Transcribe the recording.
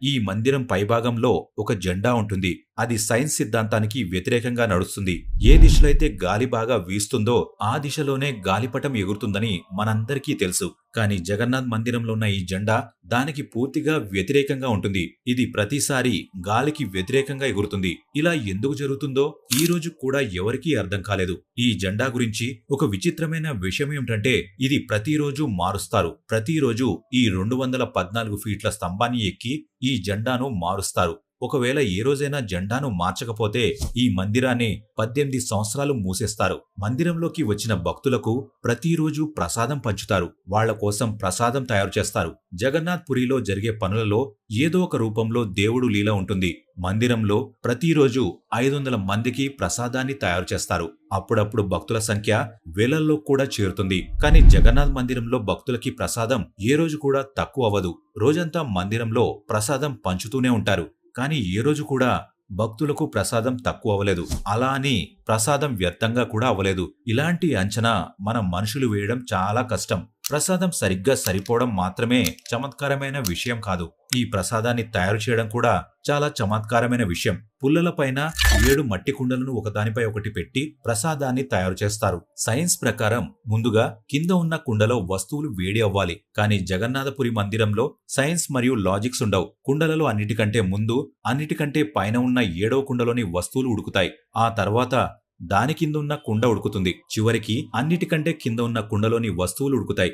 ఈ మందిరం పైభాగంలో ఒక జెండా ఉంటుంది. అది సైన్స్ సిద్ధాంతానికి వ్యతిరేకంగా నడుస్తుంది. ఏ దిశలో అయితే గాలి బాగా వీస్తుందో ఆ దిశలోనే గాలిపటం ఎగురుతుందని మనందరికీ తెలుసు. కానీ జగన్నాథ్ మందిరంలో ఉన్న ఈ జెండా దానికి పూర్తిగా వ్యతిరేకంగా ఉంటుంది. ఇది ప్రతిసారి గాలికి వ్యతిరేకంగా ఎగురుతుంది. ఇలా ఎందుకు జరుగుతుందో ఈ రోజు కూడా ఎవరికీ అర్థం కాలేదు. ఈ జెండా గురించి ఒక విచిత్రమైన విషయం ఏమిటంటే ఇది ప్రతిరోజు మారుస్తారు. ప్రతిరోజు ఈ 214 ఫీట్ల స్తంభాన్ని ఎక్కి ఈ జెండాను మారుస్తారు. ఒకవేళ ఏ రోజైనా జెండాను మార్చకపోతే ఈ మందిరాన్ని 18 సంవత్సరాలు మూసేస్తారు. మందిరంలోకి వచ్చిన భక్తులకు ప్రతిరోజు ప్రసాదం పంచుతారు. వాళ్ల కోసం ప్రసాదం తయారు చేస్తారు. జగన్నాథ్ పురిలో జరిగే పనులలో ఏదో ఒక రూపంలో దేవుడు లీల ఉంటుంది. మందిరంలో ప్రతిరోజు 500 మందికి ప్రసాదాన్ని తయారు చేస్తారు. అప్పుడప్పుడు భక్తుల సంఖ్య వేలల్లో కూడా చేరుతుంది. కానీ జగన్నాథ్ మందిరంలో భక్తులకి ప్రసాదం ఏ రోజు కూడా తక్కువ అవ్వదు. రోజంతా మందిరంలో ప్రసాదం పంచుతూనే ఉంటారు. కానీ ఏ రోజు కూడా భక్తులకు ప్రసాదం తక్కువ అవ్వలేదు. అలా అని ప్రసాదం వ్యర్థంగా కూడా అవ్వలేదు. ఇలాంటి అంచనా మన మనుషులు వేయడం చాలా కష్టం. ప్రసాదం సరిగ్గా సరిపోవడం మాత్రమే చమత్కారమైన విషయం కాదు. ఈ ప్రసాదాన్ని తయారు చేయడం కూడా చాలా చమత్కారమైన విషయం. పుల్లల పైన 7 మట్టి కుండలను ఒకదానిపై ఒకటి పెట్టి ప్రసాదాన్ని తయారు చేస్తారు. సైన్స్ ప్రకారం ముందుగా కింద ఉన్న కుండలో వస్తువులు వేడి అవ్వాలి. కానీ జగన్నాథపురి మందిరంలో సైన్స్ మరియు లాజిక్స్ ఉండవు. కుండలలో అన్నిటికంటే ముందు, అన్నిటికంటే పైన ఉన్న 7వ కుండలోని వస్తువులు ఉడుకుతాయి. ఆ తర్వాత దాని కింద ఉన్న కుండ ఉడుకుతుంది. చివరికి అన్నిటికంటే కింద ఉన్న కుండలోని వస్తువులు ఉడుకుతాయి.